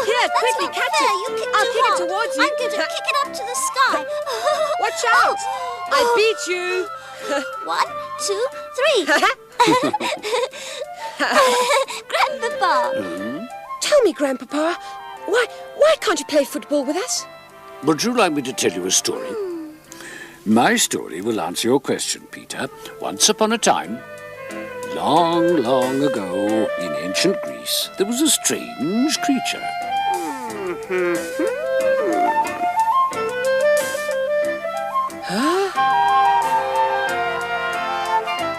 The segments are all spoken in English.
Here, quickly, catch it. I'll kick it towards you. I'm going to kick it up to the sky. Watch out. I beat you. 1, 2, 3. Grandpapa. Tell me, Grandpapa, why can't you play football with us? Would you like me to tell you a story? My story will answer your question, Peter. Once upon a time, long, long ago, in ancient Greece, there was a strange creature. Huh?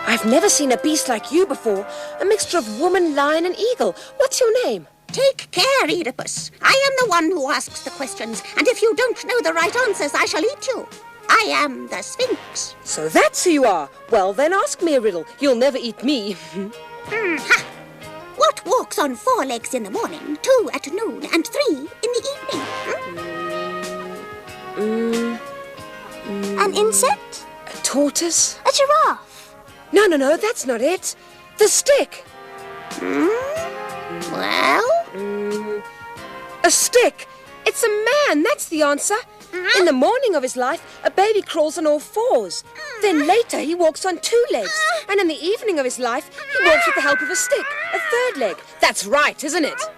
I've never seen a beast like you before. A mixture of woman, lion, and eagle. What's your name? Take care, Oedipus. I am the one who asks the questions, and if you don't know the right answers, I shall eat you. I am the Sphinx. So that's who you are. Well, then ask me a riddle. You'll never eat me. Ha! What walks on 4 legs in the morning, 2 at noon, and 3 in the evening? An insect? A tortoise? A giraffe? No, that's not it. The stick. Well? A stick. It's a man, that's the answer. In the morning of his life, a baby crawls on all 4s. Then later he walks on 2 legs. And in the evening of his life, he walks with the help of a stick, a 3rd leg. That's right, isn't it?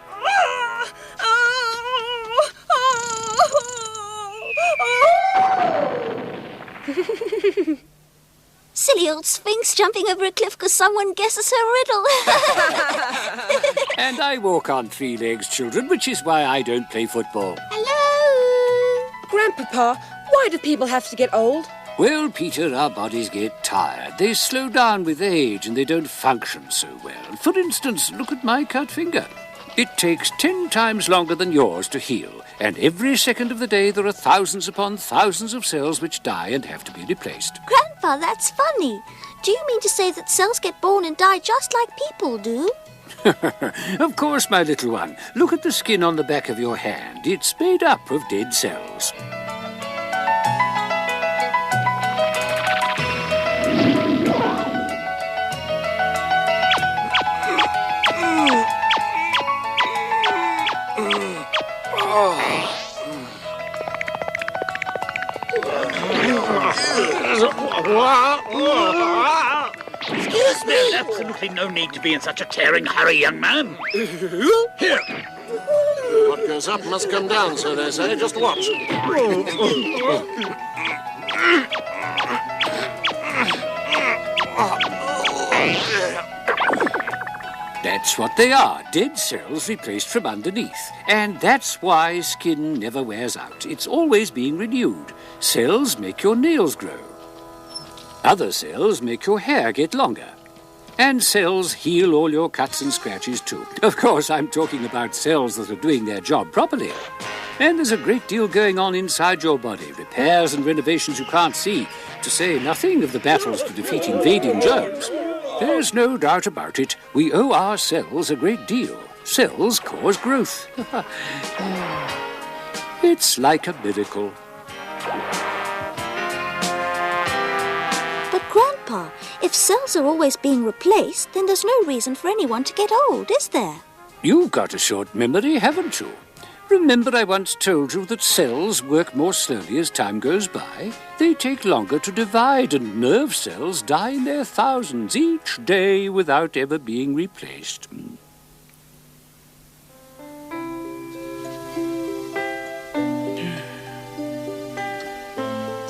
Silly old Sphinx jumping over a cliff because someone guesses her riddle. And I walk on 3 legs, children, which is why I don't play football. Hello? Grandpapa, why do people have to get old? Well, Peter, our bodies get tired. They slow down with age and they don't function so well. For instance, look at my cut finger. It takes 10 times longer than yours to heal, and every second of the day there are thousands upon thousands of cells which die and have to be replaced. Grandpa, that's funny. Do you mean to say that cells get born and die just like people do? Of course, my little one. Look at the skin on the back of your hand. It's made up of dead cells. Excuse me! There's absolutely no need to be in such a tearing hurry, young man. Here. What goes up must come down, so they say. Just watch. That's what they are, dead cells replaced from underneath. And that's why skin never wears out. It's always being renewed. Cells make your nails grow. Other cells make your hair get longer. And cells heal all your cuts and scratches too. Of course, I'm talking about cells that are doing their job properly. And there's a great deal going on inside your body. Repairs and renovations you can't see, to say nothing of the battles to defeat invading germs. There's no doubt about it. We owe our cells a great deal. Cells cause growth. It's like a miracle. But Grandpa, if cells are always being replaced, then there's no reason for anyone to get old, is there? You've got a short memory, haven't you? Remember I once told you that cells work more slowly as time goes by? They take longer to divide, and nerve cells die in their thousands each day without ever being replaced.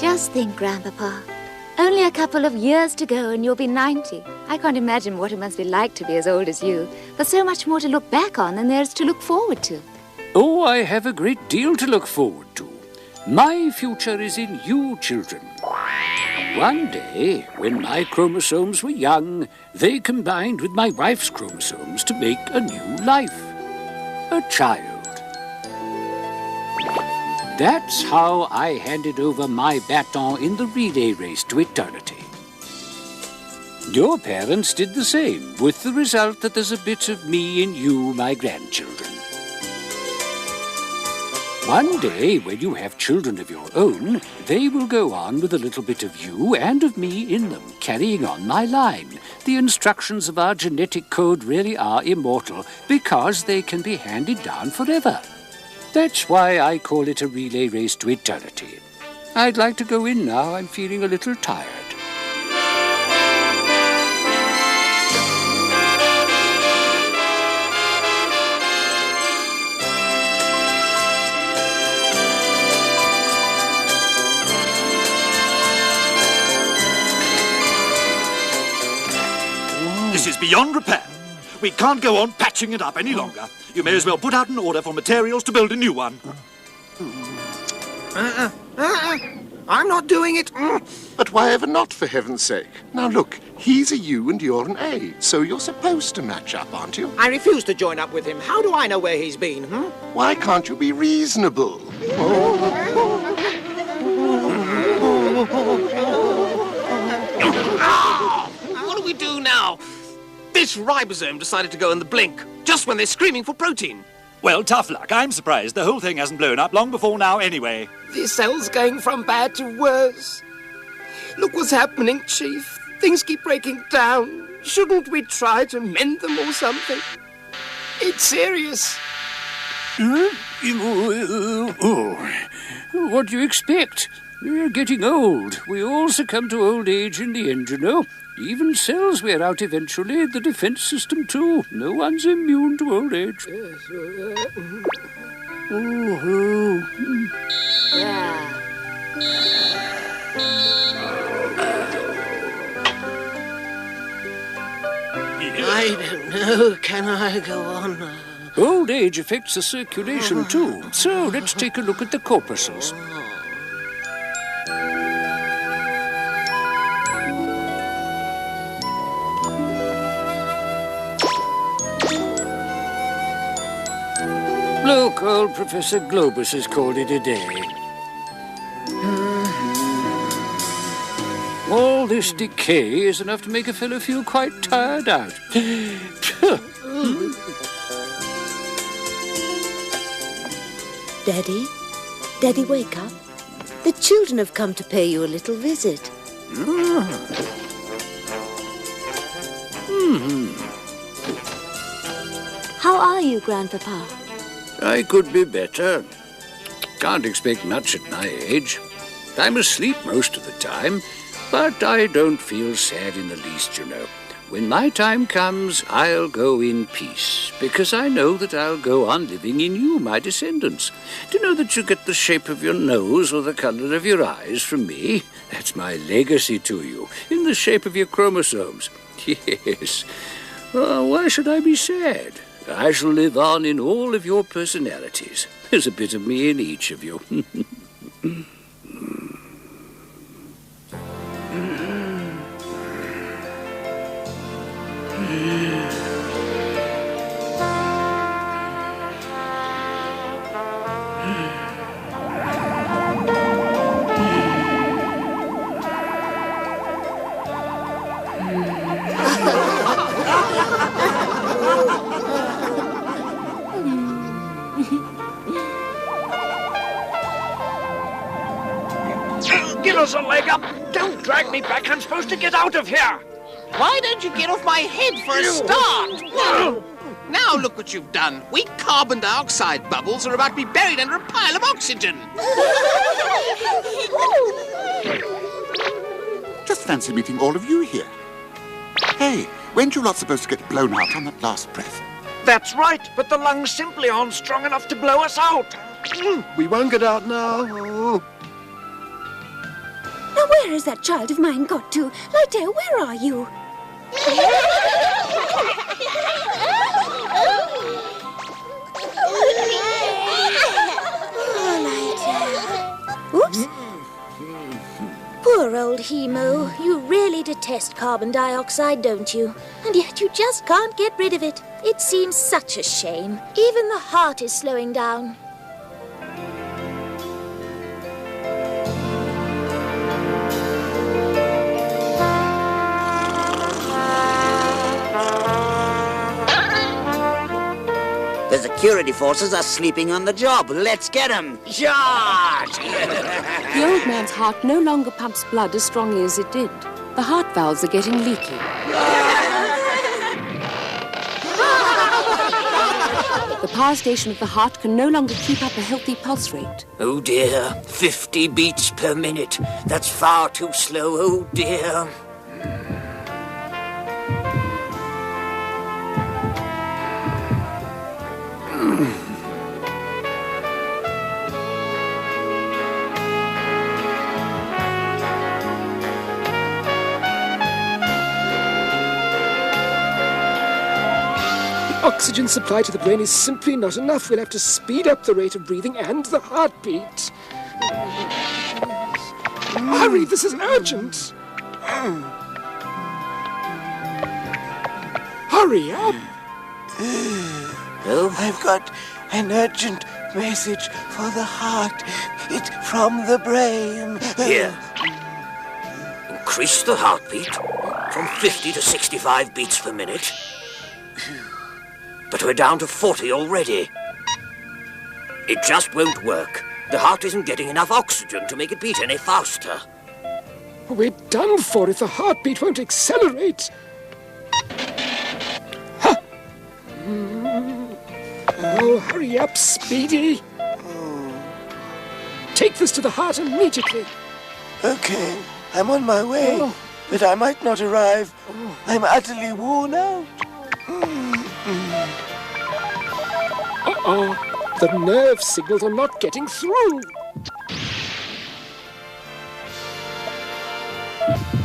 Just think, Grandpapa. Only a couple of years to go and you'll be 90. I can't imagine what it must be like to be as old as you. There's so much more to look back on than there is to look forward to. Oh, I have a great deal to look forward to. My future is in you, children. One day, when my chromosomes were young, they combined with my wife's chromosomes to make a new life. A child. That's how I handed over my baton in the relay race to eternity. Your parents did the same, with the result that there's a bit of me in you, my grandchildren. One day, when you have children of your own, they will go on with a little bit of you and of me in them, carrying on my line. The instructions of our genetic code really are immortal because they can be handed down forever. That's why I call it a relay race to eternity. I'd like to go in now. I'm feeling a little tired. This is beyond repair. We can't go on patching it up any longer. You may as well put out an order for materials to build a new one. I'm not doing it. But why ever not, for heaven's sake? Now look, he's a U and you're an A, so you're supposed to match up, aren't you? I refuse to join up with him. How do I know where he's been, Why can't you be reasonable? What do we do now? This ribosome decided to go in the blink, just when they're screaming for protein. Well, tough luck. I'm surprised the whole thing hasn't blown up long before now anyway. This cell's going from bad to worse. Look what's happening, Chief. Things keep breaking down. Shouldn't we try to mend them or something? It's serious. What do you expect? We're getting old. We all succumb to old age in the end, you know. Even cells wear out eventually, the defense system too. No one's immune to old age. I don't know. Can I go on? Old age affects the circulation too. So let's take a look at the corpuscles. Look, old Professor Globus has called it a day. All this decay is enough to make a fellow feel quite tired out. Daddy? Daddy, wake up. The children have come to pay you a little visit. How are you, Grandpapa? I could be better. Can't expect much at my age. I'm asleep most of the time, but I don't feel sad in the least, you know. When my time comes, I'll go in peace, because I know that I'll go on living in you, my descendants. Do you know that you get the shape of your nose or the color of your eyes from me? That's my legacy to you, in the shape of your chromosomes. Yes. Why should I be sad? I shall live on in all of your personalities. There's a bit of me in each of you. Give us a leg up! Don't drag me back, I'm supposed to get out of here! Why don't you get off my head for a start? Now look what you've done. Weak carbon dioxide bubbles are about to be buried under a pile of oxygen. Just fancy meeting all of you here. Hey, weren't you lot supposed to get blown out on that last breath? That's right, but the lungs simply aren't strong enough to blow us out. We won't get out now. Now, where has that child of mine got to? Lightail, where are you? Oops. Poor old Hemo. You really detest carbon dioxide, don't you? And yet you just can't get rid of it. It seems such a shame. Even the heart is slowing down. The security forces are sleeping on the job. Let's get them. Charge! The old man's heart no longer pumps blood as strongly as it did. The heart valves are getting leaky. The power station of the heart can no longer keep up a healthy pulse rate. Oh dear, 50 beats per minute. That's far too slow, oh dear. Oxygen supply to the brain is simply not enough. We'll have to speed up the rate of breathing and the heartbeat. Hurry, this is urgent. Hurry up. Oh, I've got an urgent message for the heart. It's from the brain. Here. Increase the heartbeat from 50 to 65 beats per minute. But we're down to 40 already. It just won't work. The heart isn't getting enough oxygen to make it beat any faster. We're done for if the heartbeat won't accelerate. Huh. Oh, hurry up, Speedy. Take this to the heart immediately. Okay, I'm on my way, but I might not arrive. I'm utterly worn out. Uh-oh, the nerve signals are not getting through.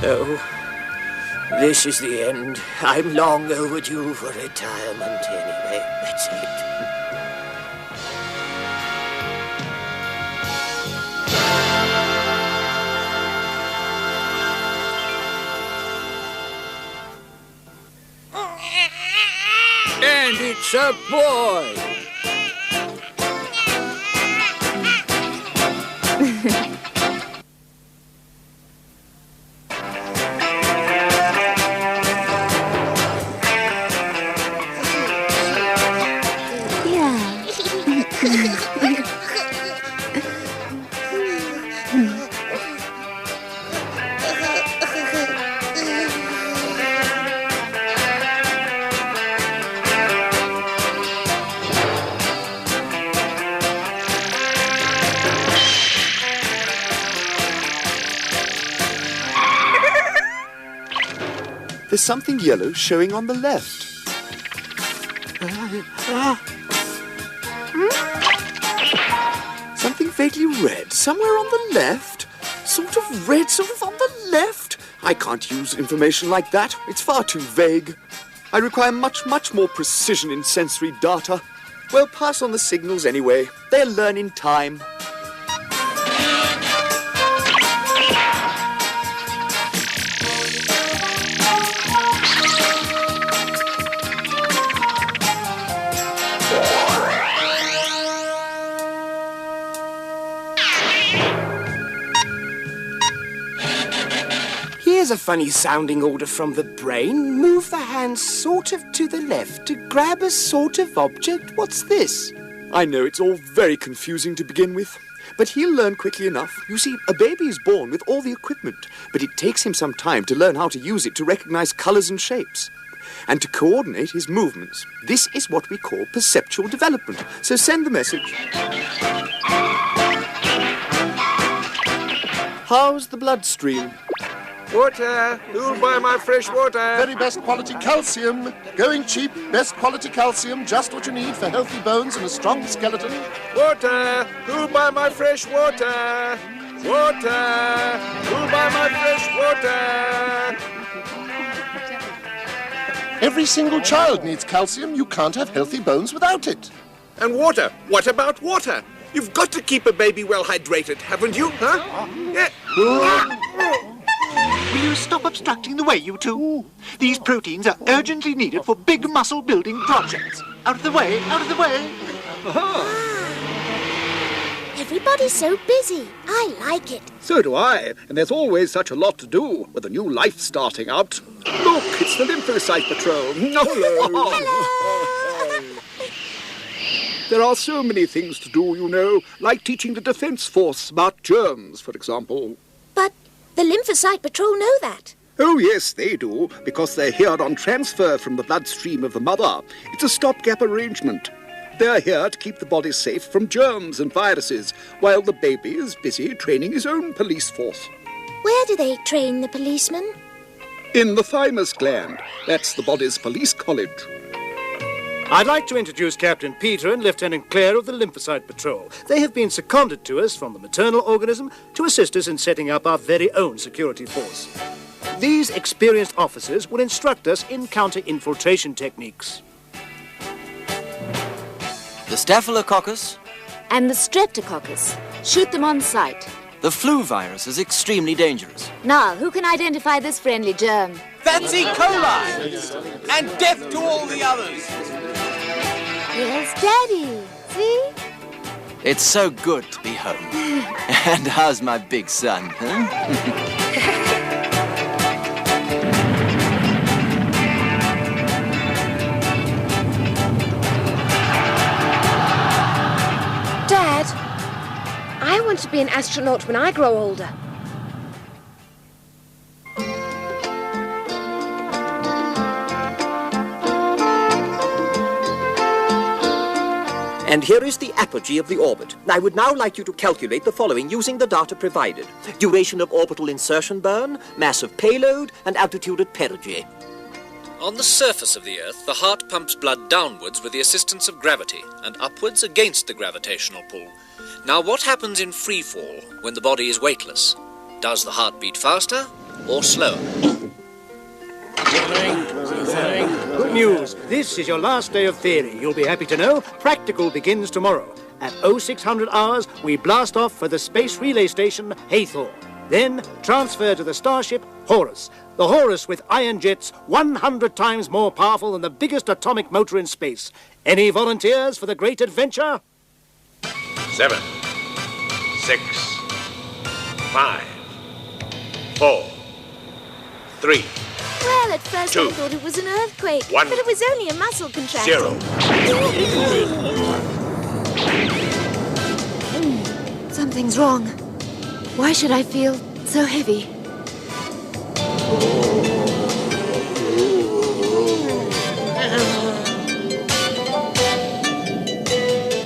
Oh, this is the end. I'm long overdue for retirement anyway. That's it. And it's a boy. There's something yellow showing on the left. Something vaguely red somewhere on the left. Sort of red, sort of on the left. I can't use information like that. It's far too vague. I require much, much more precision in sensory data. Well, pass on the signals anyway. They'll learn in time. Here's a funny sounding order from the brain. Move the hands sort of to the left to grab a sort of object. What's this? I know it's all very confusing to begin with, but he'll learn quickly enough. You see, a baby is born with all the equipment, but it takes him some time to learn how to use it to recognize colors and shapes, and to coordinate his movements. This is what we call perceptual development. So send the message. How's the bloodstream? Water! Who'll buy my fresh water? Very best quality calcium. Going cheap, best quality calcium. Just what you need for healthy bones and a strong skeleton. Water! Who'll buy my fresh water? Water! Who'll buy my fresh water? Every single child needs calcium. You can't have healthy bones without it. And water? What about water? You've got to keep a baby well hydrated, haven't you? Huh? Yeah. Will you stop obstructing the way, you two? These proteins are urgently needed for big muscle-building projects. Out of the way, out of the way. Everybody's so busy. I like it. So do I, and there's always such a lot to do with a new life starting out. Look, it's the lymphocyte patrol. Hello. There are so many things to do, you know, like teaching the Defence Force about germs, for example. But the lymphocyte patrol know that. Oh, yes, they do, because they're here on transfer from the bloodstream of the mother. It's a stopgap arrangement. They're here to keep the body safe from germs and viruses, while the baby is busy training his own police force. Where do they train the policemen? In the thymus gland. That's the body's police college. I'd like to introduce Captain Peter and Lieutenant Claire of the Lymphocyte Patrol. They have been seconded to us from the maternal organism to assist us in setting up our very own security force. These experienced officers will instruct us in counter-infiltration techniques. The Staphylococcus And the Streptococcus. Shoot them on sight. The flu virus is extremely dangerous. Now, who can identify this friendly germ? That's E. coli! And death to all the others! Yes, Daddy. See? It's so good to be home. And how's my big son, huh? I want to be an astronaut when I grow older. And here is the apogee of the orbit. I would now like you to calculate the following using the data provided. Duration of orbital insertion burn, mass of payload, and altitude at perigee. On the surface of the Earth, the heart pumps blood downwards with the assistance of gravity and upwards against the gravitational pull. Now, what happens in free fall when the body is weightless? Does the heart beat faster or slower? Good news. This is your last day of theory. You'll be happy to know practical begins tomorrow. At 0600 hours, we blast off for the space relay station, Hathor. Then transfer to the starship, Horus. The Horus with iron jets 100 times more powerful than the biggest atomic motor in space. Any volunteers for the great adventure? 7, 6, 5, 4, 3. Well, at first 2, I thought it was an earthquake, 1, but it was only a muscle contraction. 0. Something's wrong. Why should I feel so heavy?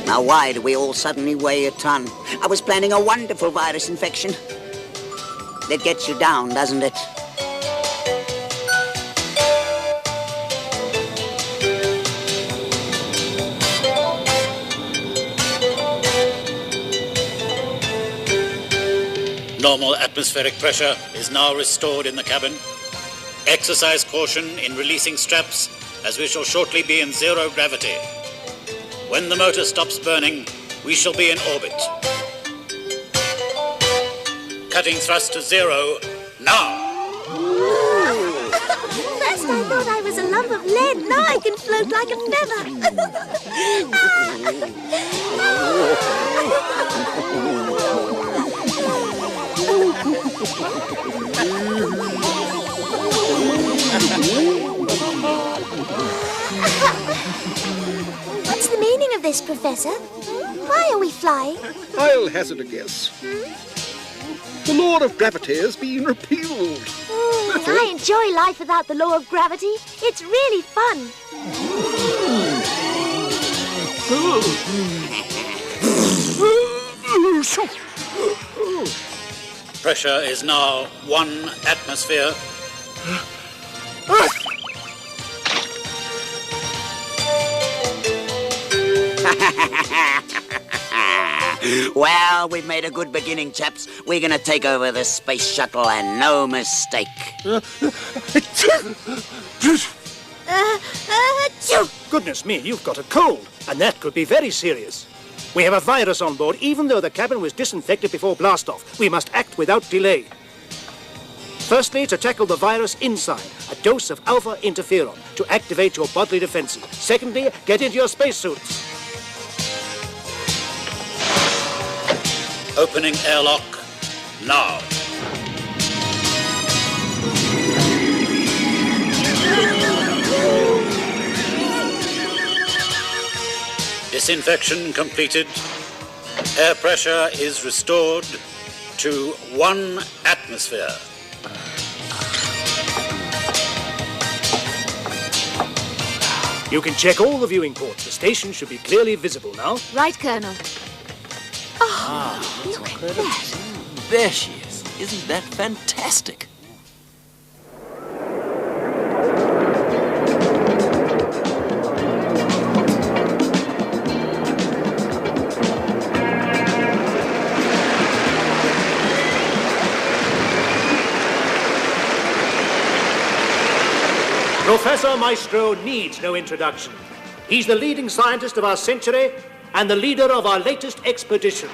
Now, why do we all suddenly weigh a ton? I was planning a wonderful virus infection. That gets you down, doesn't it? Normal atmospheric pressure is now restored in the cabin. Exercise caution in releasing straps, as we shall shortly be in zero gravity. When the motor stops burning, we shall be in orbit. Cutting thrust to 0, now! First I thought I was a lump of lead. Now I can float like a What's the meaning of this, Professor? Why are we flying? I'll hazard a guess. The law of gravity has been repealed. I enjoy life without the law of gravity. It's really fun. Pressure is now 1 atmosphere. Well, we've made a good beginning, chaps. We're going to take over the space shuttle, and no mistake. Goodness me, you've got a cold, and that could be very serious. We have a virus on board, even though the cabin was disinfected before blastoff. We must act without delay. Firstly, to tackle the virus inside, a dose of alpha interferon to activate your bodily defenses. Secondly, get into your spacesuits. Opening airlock, now. Disinfection completed. Air pressure is restored to 1 atmosphere. You can check all the viewing ports. The station should be clearly visible now. Right, Colonel. Oh, look at that. There she is. Isn't that fantastic? Professor Maestro needs no introduction. He's the leading scientist of our century and the leader of our latest expedition.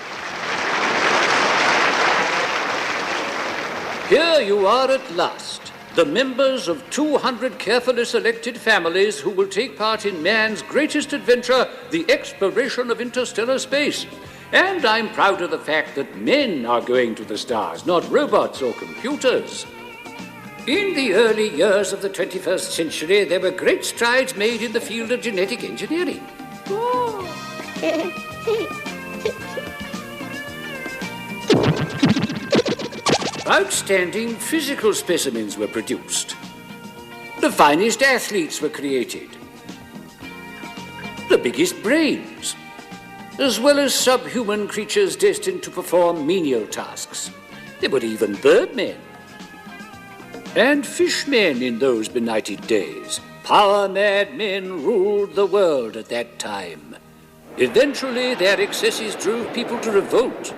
Here you are at last, the members of 200 carefully selected families who will take part in man's greatest adventure, the exploration of interstellar space. And I'm proud of the fact that men are going to the stars, not robots or computers. In the early years of the 21st century, there were great strides made in the field of genetic engineering. Outstanding physical specimens were produced. The finest athletes were created. The biggest brains, as well as subhuman creatures destined to perform menial tasks. There were even birdmen. And fishmen in those benighted days. Power-mad men ruled the world at that time. Eventually, their excesses drove people to revolt.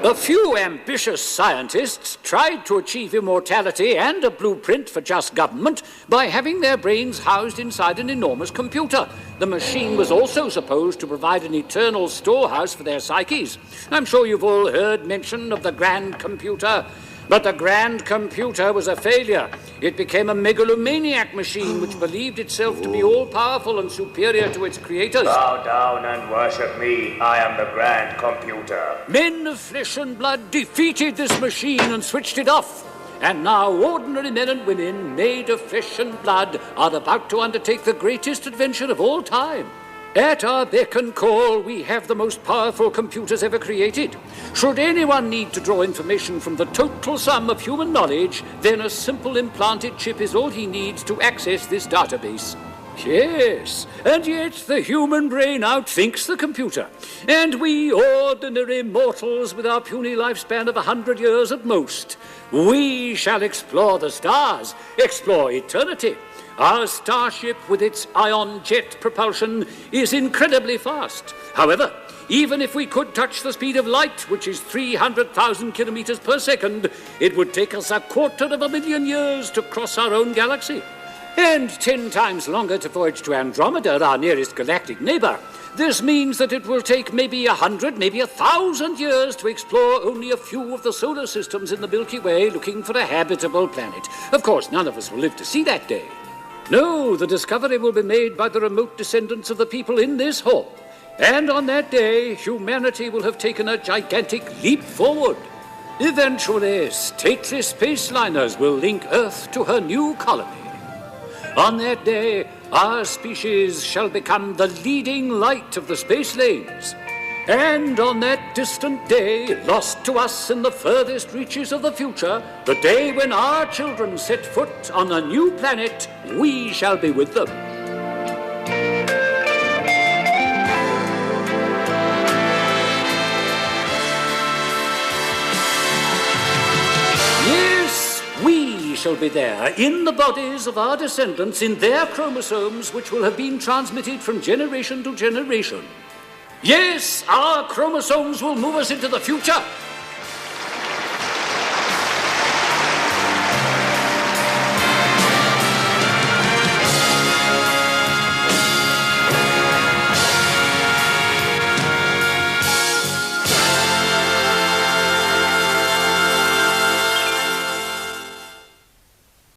A few ambitious scientists tried to achieve immortality and a blueprint for just government by having their brains housed inside an enormous computer. The machine was also supposed to provide an eternal storehouse for their psyches. I'm sure you've all heard mention of the grand computer. But the grand computer was a failure. It became a megalomaniac machine which believed itself to be all-powerful and superior to its creators. Bow down and worship me. I am the grand computer. Men of flesh and blood defeated this machine and switched it off. And now ordinary men and women made of flesh and blood are about to undertake the greatest adventure of all time. At our beck and call, we have the most powerful computers ever created. Should anyone need to draw information from the total sum of human knowledge, then a simple implanted chip is all he needs to access this database. Yes, and yet the human brain outthinks the computer. And we ordinary mortals with our puny lifespan of 100 years at most, we shall explore the stars, explore eternity. Our starship, with its ion jet propulsion, is incredibly fast. However, even if we could touch the speed of light, which is 300,000 kilometers per second, it would take us 250,000 years to cross our own galaxy. And 10 times longer to voyage to Andromeda, our nearest galactic neighbor. This means that it will take maybe 100, maybe 1,000 years to explore only a few of the solar systems in the Milky Way looking for a habitable planet. Of course, none of us will live to see that day. No, the discovery will be made by the remote descendants of the people in this hall. And on that day, humanity will have taken a gigantic leap forward. Eventually, stately space liners will link Earth to her new colony. On that day, our species shall become the leading light of the space lanes. And on that distant day, lost to us in the furthest reaches of the future, the day when our children set foot on a new planet, we shall be with them. Yes, we shall be there, in the bodies of our descendants, in their chromosomes, which will have been transmitted from generation to generation. Yes, our chromosomes will move us into the future,